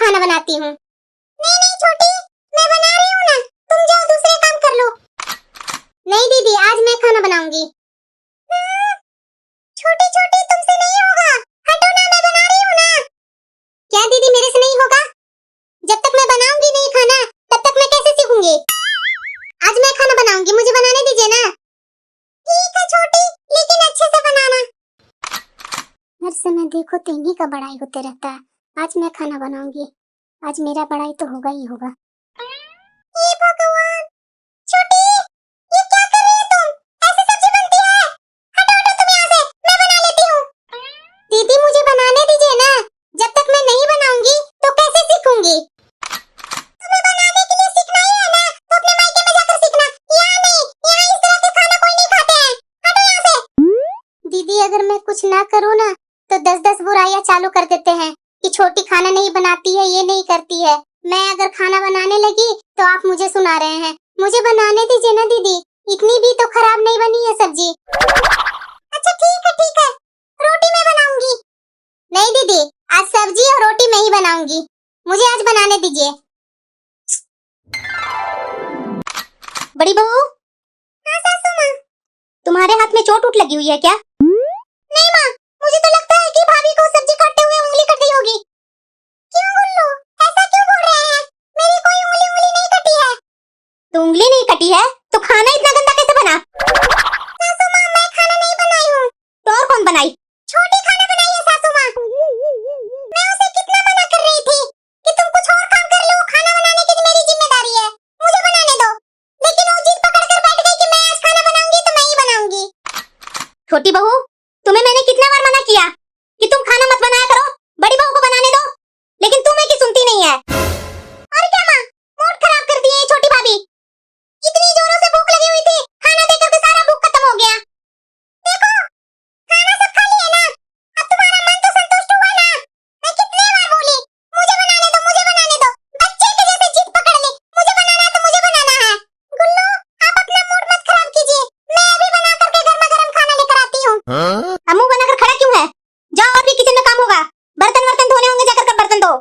खाना बनाती हूँ। नहीं नहीं छोटी, मैं बना रही हूँ ना, तुम जाओ दूसरे काम कर लो। नहीं दीदी, आज मैं खाना बनाऊंगी। छोटी छोटी, तुमसे नहीं होगा, हटो ना, मैं बना रही हूँ ना। क्या दीदी मेरे से नहीं होगा? जब तक मैं बनाऊंगी नहीं खाना, तब तक मैं कैसे सीखूंगी? आज मैं खाना बनाऊंगी, मुझे बनाने दीजिए ना। ठीक है छोटी, लेकिन अच्छे से बनाना। हर समय देखो तो इन्हीं का बड़ाई होते रहता है। आज मैं खाना बनाऊंगी, आज मेरा बड़ाई तो होगा ही होगा। हे भगवान, छोटी ये क्या कर रही है तुम? ऐसे सब्जी बनती है? हटो हटो तुम यहाँ से, मैं बना लेती हूँ। दीदी मुझे बनाने दीजिए ना, जब तक मैं नहीं बनाऊंगी तो कैसे सीखूंगी? तुम्हें बनाने के लिए सीखना ही है ना, तो अपने मायके में जाकर सीखना, यहाँ नहीं, यहाँ इस तरह के खाना कोई नहीं खाते हैं। हटो यहाँ से। दीदी अगर मैं कुछ ना करूँ ना तो 10-10 बुराइयां चालू कर देते हैं कि छोटी खाना नहीं बनाती है, ये नहीं करती है। मैं अगर खाना बनाने लगी तो आप मुझे सुना रहे हैं। मुझे बनाने दीजिए ना दीदी, इतनी भी तो खराब नहीं बनी है सब्जी। अच्छा ठीक है, रोटी मैं बनाऊंगी। नहीं दीदी, आज सब्जी और रोटी मैं ही बनाऊंगी, मुझे आज बनाने दीजिए। बड़ी बहू। हाँ सासू माँ। तुम्हारे हाथ में चोट लगी हुई है क्या? नहीं माँ, मुझे तो लगता है कि भाभी को सब्जी काटते हुए उंगली कट गई होगी। क्यों गुल्लू, ऐसा क्यों बोल रहे हैं? मेरी कोई उंगली नहीं कटी है। तो उंगली नहीं कटी है तो खाना इतना गंदा कैसे बना? सासू माँ, मैं खाना नहीं बनाई हूँ। तो और कौन बनाई? छोटी खाना बनाई है सासू माँ। मैं उसे कितना मना कर रही थी कि तुम कुछ और काम कर लो, खाना बनाने की मेरी जिम्मेदारी है, मुझे बनाने दो। लेकिन वो जिद पकड़ कर बैठ गई कि मैं आज खाना बनाऊंगी तो मैं ही बनाऊंगी। छोटी बहू, तुम्हें मैंने कितना बार मना किया कि तुम खाना मत बनाया करो, बड़ी बहू को बनाने दो, लेकिन तुम्हें की सुनती नहीं है। और क्या माँ, मूड खराब कर दिए छोटी भाभी। इतनी जोरों से भूख लगी हुई थी, खाना देकर के सारा भूख खत्म हो गया। देखो, खाना सब खा लिया ना, अब तुम्हारा मन तो संतुष्ट हुआ ना? मैं कितने बार बोली, मुझे बनाने दो, मुझे बनाने दो, बच्चे के जैसे जिद पकड़ ली, मुझे बनाना है तो मुझे बनाना है। गुल्लू, आप अपना मूड मत खराब कीजिए, मैं अभी बना करके गर्मा गर्म खाना लेकर आती हूँ। मुंह बनाकर खड़ा क्यों है? जाओ, और भी किचन में काम होगा, बर्तन वर्तन धोने होंगे, जाकर के बर्तन धो।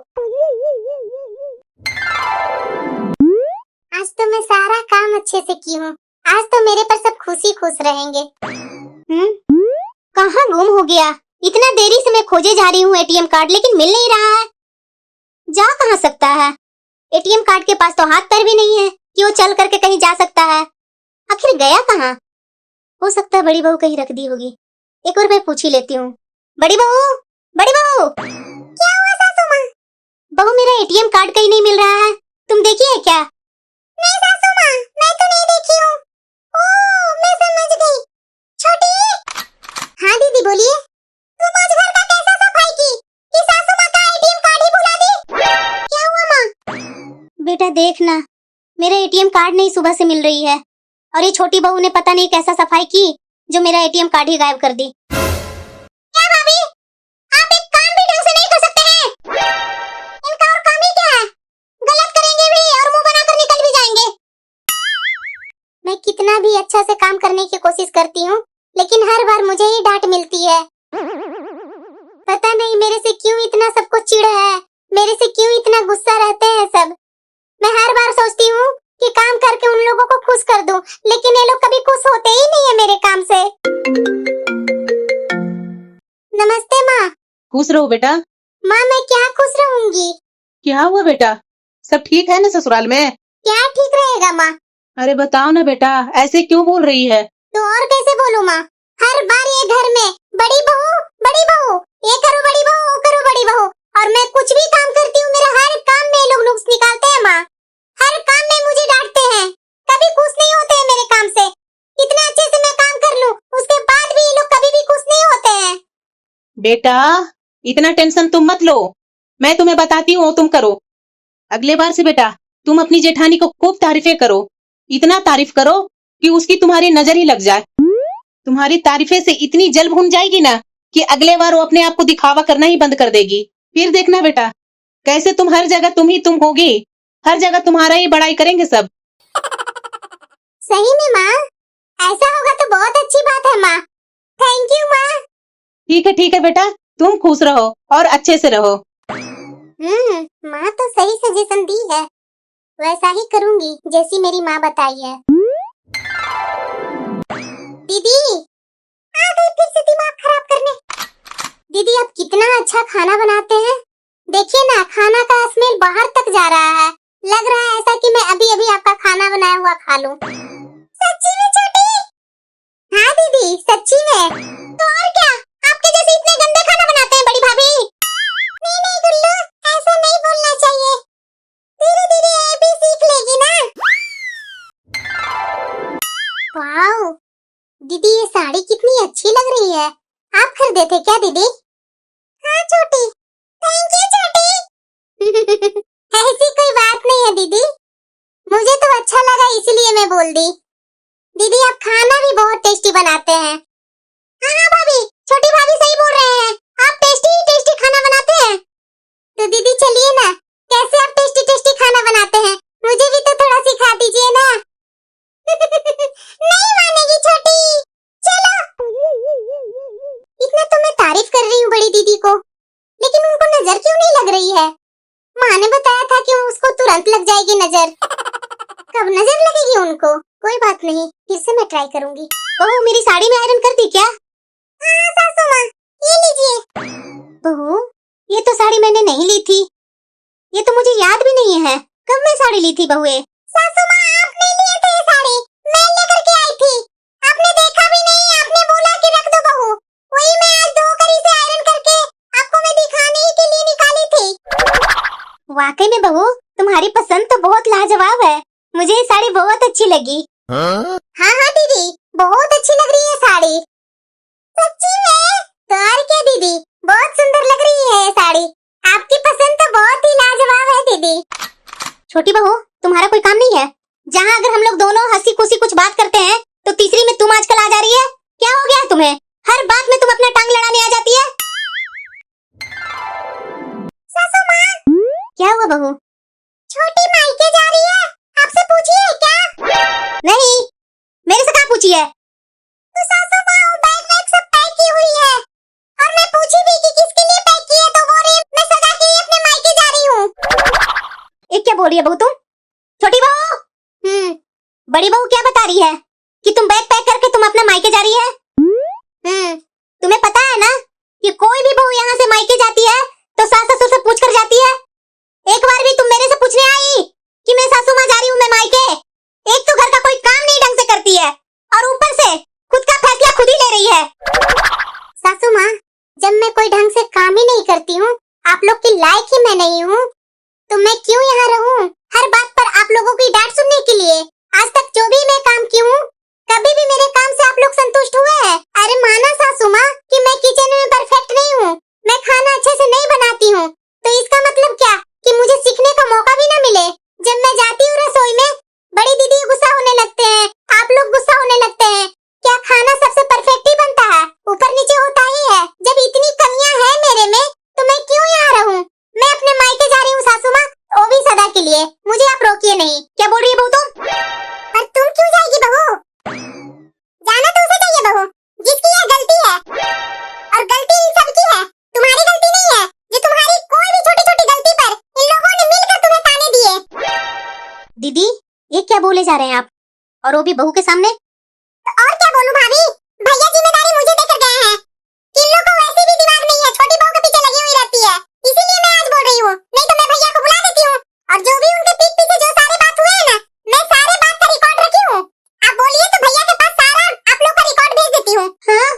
आज तो मैं सारा काम अच्छे से की हूँ, आज तो मेरे पर सब खुश रहेंगे। कहाँ गुम हो गया? इतना देरी से मैं खोजे जा रही हूँ एटीएम कार्ड, लेकिन मिल नहीं रहा है। जा कहाँ सकता है? एटीएम कार्ड के पास तो हाथ पैर भी नहीं है कि वो चल करके कहीं जा सकता है। आखिर गया कहाँ? हो सकता है बड़ी बहू कहीं रख दी होगी, एक और मैं पूछ ही लेती हूँ। बड़ी बहू, बड़ी बहू। क्या हुआ सासू माँ? बहू, मेरा एटीएम कार्ड कहीं नहीं मिल रहा है, तुम देखी है क्या? नहीं सासू माँ, मैं तो नहीं देखी हूँ। ओह, मैं समझ गई। छोटी। हाँ दीदी बोलिए। तुम आज घर का कैसा सफाई की कि सासू माँ का एटीएम कार्ड ही भुला दी? क्या हुआ माँ? बेटा देखना, मेरा एटीएम कार्ड नहीं सुबह से मिल रही है, और ये छोटी बहू ने पता नहीं कैसा सफाई की जो मेरा एटीएम कार्ड ही गायब कर दी। क्या भाभी, आप एक काम भी ढंग से नहीं कर सकते हैं? इनका और काम ही क्या है? गलत करेंगे भी और मुंह बनाकर निकल भी जाएंगे। मैं कितना भी अच्छा से काम करने की कोशिश करती हूँ, लेकिन हर बार मुझे ही डांट मिलती है। पता नहीं मेरे से क्यों इतना सबको चिढ़ है, मेरे से क्यों इतना गुस्सा रहते हैं सब। मैं हर बार सोचती हूँ कि काम करके उन लोगों को खुश कर दूं, लेकिन ये लोग कभी खुश होते ही नहीं है मेरे काम से। नमस्ते माँ। खुश रहो बेटा। माँ, मैं क्या खुश रहूंगी? क्या हुआ बेटा, सब ठीक है ना ससुराल में? क्या ठीक रहेगा माँ? अरे बताओ ना बेटा, ऐसे क्यों बोल रही है? तो और कैसे बोलूं माँ? हर बार ये घर में बड़ी बहू, ये करो बड़ी बहू, वो करो बड़ी बहू, और मैं कुछ भी काम करती हूँ, मेरा हर काम में ये लोग नुक्स निकालते हैं माँ। हर काम में मुझे डांटते हैं, कभी खुश नहीं होते हैं मेरे काम से। इतना अच्छे से मैं काम कर लूं, उसके बाद भी ये लोग कभी भी खुश नहीं होते हैं। बेटा इतना टेंशन तुम मत लो, मैं तुम्हें बताती हूँ, तुम करो। अगले बार से बेटा तुम अपनी जेठानी को खूब तारीफें करो, इतना तारीफ करो कि उसकी तुम्हारी नजर ही लग जाए। तुम्हारी तारीफें से इतनी जल भून जाएगी ना कि अगले बार वो अपने आप को दिखावा करना ही बंद कर देगी। फिर देखना बेटा, कैसे तुम हर जगह तुम होगी, हर जगह तुम्हारा ही बड़ाई करेंगे सब। सही में माँ, ऐसा होगा तो बहुत अच्छी बात है माँ। थैंक यू माँ। ठीक है बेटा, तुम खुश रहो और अच्छे से रहो। माँ तो सही सजेशन दी है, वैसा ही करूंगी जैसी मेरी माँ बताई है। दीदी आ गई फिर से दिमाग खराब करने। दीदी आप कितना अच्छा खाना बनाते हैं, देखिए ना खाना का स्मेल बाहर तक जा रहा है। लग रहा है ऐसा कि मैं अभी अभी आपका खाना बनाया हुआ खा लूं। सच्ची में छोटी? हाँ दीदी सच्ची में। तो और क्या, आपके जैसे इतने गंदे खाना बनाते हैं बड़ी भाभी। नहीं नहीं गुल्लू, ऐसा नहीं बोलना चाहिए, धीरे धीरे ये भी सीख लेगी ना। वाओ दीदी ये साड़ी कितनी अच्छी लग रही है, आप खरीदे थे क्या दीदी? हाँ छोटी, थैंक यू छोटी। ऐसी कोई बात नहीं है दीदी, मुझे तो अच्छा लगा इसलिए मैं बोल दी। दीदी आप खाना भी बहुत टेस्टी बनाते हैं। हाँ हाँ भाभी, छोटी भाभी सही बोल रहे हैं, आप टेस्टी टेस्टी खाना बनाते हैं। तो दीदी चलिए ना, कैसे आप टेस्टी टेस्टी खाना बनाते हैं मुझे भी तो थोड़ा सिखा दीजिए ना। नहीं मानेगी छोटी, चलो। इतना तो मैं तारीफ कर रही हूँ बड़ी दीदी को, लेकिन उनको नजर क्यों नहीं लग रही है? माँ ने बताया था कि उसको तुरंत लग जाएगी नजर। कब नजर लगेगी उनको? कोई बात नहीं, फिर से मैं ट्राई करूंगी। बहू मेरी साड़ी में आयरन कर दी क्या? हाँ सासू माँ, ये लीजिए। बहू ये तो साड़ी मैंने नहीं ली थी, ये तो मुझे याद भी नहीं है कब मैं साड़ी ली थी बहुए। सासू माँ आप नहीं लिए थे ये साड़ी, मैं लेकर के आई थी, आपने देखा भी नहीं, आपने बोला कि रख दो बहू, वही मैं आज धोकर इसे आयरन करके आपको मैं दिखाने ही के लिए निकाली थी। वाकई में बहू तुम्हारी पसंद तो बहुत लाजवाब है, मुझे ये साड़ी बहुत अच्छी लगी। हाँ हाँ दीदी बहुत अच्छी लग रही है साड़ी। सच्ची में? तो और क्या दीदी, बहुत सुंदर लग रही है ये साड़ी, आपकी पसंद तो बहुत ही लाजवाब है दीदी। छोटी बहू तुम्हारा कोई काम नहीं है, जहाँ अगर हम लोग दोनों हंसी खुशी कुछ बात करते हैं तो तीसरी में तुम आजकल आ जा रही है, क्या हो गया तुम्हें? हर बात में तुम अपना टांग लड़ाने आ जाती है। सासू माँ क्या हुआ बहू? छोटी मायके जा रही है, आपसे पूछी है क्या? नहीं मेरे से कहाँ पूछी है? तो सासू माँ वो बैग वैग सब पैक की हुई है, और मैं पूछी भी कि किसके लिए पैक की है तो वो रे मैं सजा के अपने मायके जा रही हूँ। एक क्या बोल रही है बहू तुम? छोटी बहू बड़ी बहू क्या बता रही है कि तुम बैग पैक करके तुम अपना मायके जा रही है? तुम्हें पता है ना कि कोई भी बहू यहाँ से मायके जाती है तो सास ससुर से पूछ कर जाती है। एक बार भी तुम मेरे से पूछने आई कि मैं सासू माँ जा रही हूँ मैं मायके? एक तो घर का कोई काम नहीं ढंग से करती है और ऊपर से खुद का फैसला खुद ही ले रही है। सासू माँ जब मैं कोई ढंग से काम ही नहीं करती हूँ, आप लोग की लायक ही मैं नहीं हूँ, तो मैं क्यों यहाँ रहूँ हर बात पर आप लोगों की डांट सुनने के लिए? आज तक जो भी मैं काम की हूँ कभी भी मेरे काम से आप लोग संतुष्ट हुए हैं? अरे माना सासू माँ कि मैं किचन में परफेक्ट नहीं हूँ, मैं खाना अच्छे से नहीं बनाती हूँ, तो इसका मतलब क्या कि मुझे सीखने का मौका भी न मिले? जब मैं जाती हूँ रसोई में बड़ी दीदी गुस्सा होने लगते हैं, आप लोग गुस्सा होने लगते हैं, क्या खाना सबसे परफेक्ट ही बनता है? ऊपर नीचे होता ही है। जब इतनी कमियां हैं मेरे में तो मैं क्यों यहाँ रहूं? मैं अपने मायके जा रही हूँ सासू माँ, वो भी सदा के लिए, मुझे आप रोकिए नहीं। क्या बोल रही है बहू तुम? और तुम क्यों जाएगी बहू? जाना तो उसे चाहिए बहू जिसकी ये गलती है, और गलती इन सबकी है, तुम्हारी गलती नहीं है। ये तुम्हारी कोई भी छोटी छोटी गलती पर इन लोगों ने मिलकर तुम्हें ताने दिए। दीदी ये क्या बोले जा रहे हैं आप, और वो भी बहू के सामने? तो और क्या बोलूं भाभी, भैया जिम्मेदारी मुझे देकर गए हैं, इन लोगों को वैसे भी दिमाग नहीं है, छोटी बहू के पीछे लगी हुई रहती है, इसीलिए मैं आज बोल रही हूँ, नहीं तो मैं भैया को बुला देती हूँ, और जो भी उनके पीठ पीछे जो सारे बात हुए हैं ना, मैं सारे बात का रिकॉर्ड रखी हूँ, आप बोलिए तो भैया के पास सारा आप लोग का रिकॉर्ड भेज देती हूँ। हाँ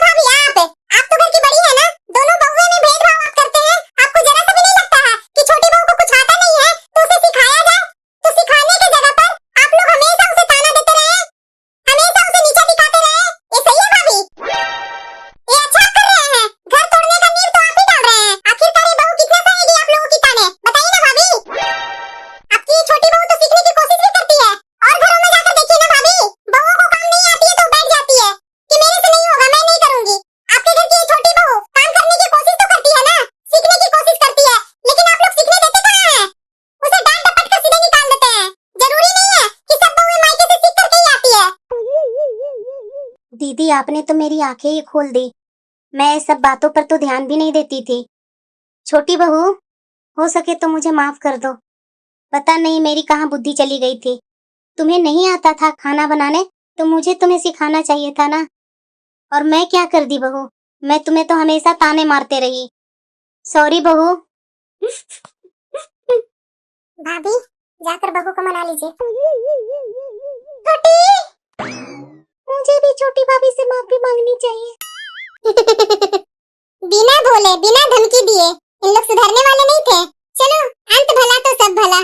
भाभी आप तो घर की बड़ी है ना, दोनों बहुएं में भेदभाव आप करते हैं, आपको जरा सा भी नहीं लगता है कि छोटी बहू को कुछ आता नहीं है तो उसे सिखाया जाए? तो सिखाने की जगह पर आप लोग हमेशा उसे ताना देते रहे, हमेशा उसे नीचा दिखाते रहे, ये सही है भाभी? ये अच्छा कर रहे हैं, घर तोड़ने का नींव तो आप ही डाल रहे हैं, आखिरकार ये बहू कितना सहेगी आप लोगों की ताने, बताइए ना भाभी? आपकी ये छोटी बहू तो सीखने की कोशिश भी करती है, और घरों में जाकर देखिए ना भाभी, बहुओं को काम नहीं आती है तो बैठ जाती है कि मेरे से नहीं होगा, मैं नहीं करूंगी। आपके घर की ये छोटी बहू काम करने की कोशिश तो करती है ना, सीखने की कोशिश करती है, लेकिन आप लोग सीखने देते कहाँ हैं? उसे डांट डपट कर सीधे निकाल देते हैं। जरूरी नहीं है कि सब बहुएं मायके से सीख करके ही आती है। दीदी आपने तो मेरी आंखें ही खोल दी, मैं सब बातों पर तो ध्यान भी नहीं देती थी। छोटी बहू हो सके तो मुझे माफ कर दो। पता नहीं मेरी कहाँ बुद्धि चली गई थी। तुम्हें नहीं आता था खाना बनाने तो मुझे तुम्हें सिखाना चाहिए था ना। और मैं क्या कर दी बहू, मैं तुम्हें तो हमेशा ताने मारते रही। सॉरी बहू। भाभी जाकर बहू को मना लीजिए। छोटी, मुझे भी छोटी भाभी से माफी मांगनी चाहिए। बिना बोले बिना धमकी दिए इन लोग सुधरने वाले नहीं थे। चलो अंत भला तो सब भला।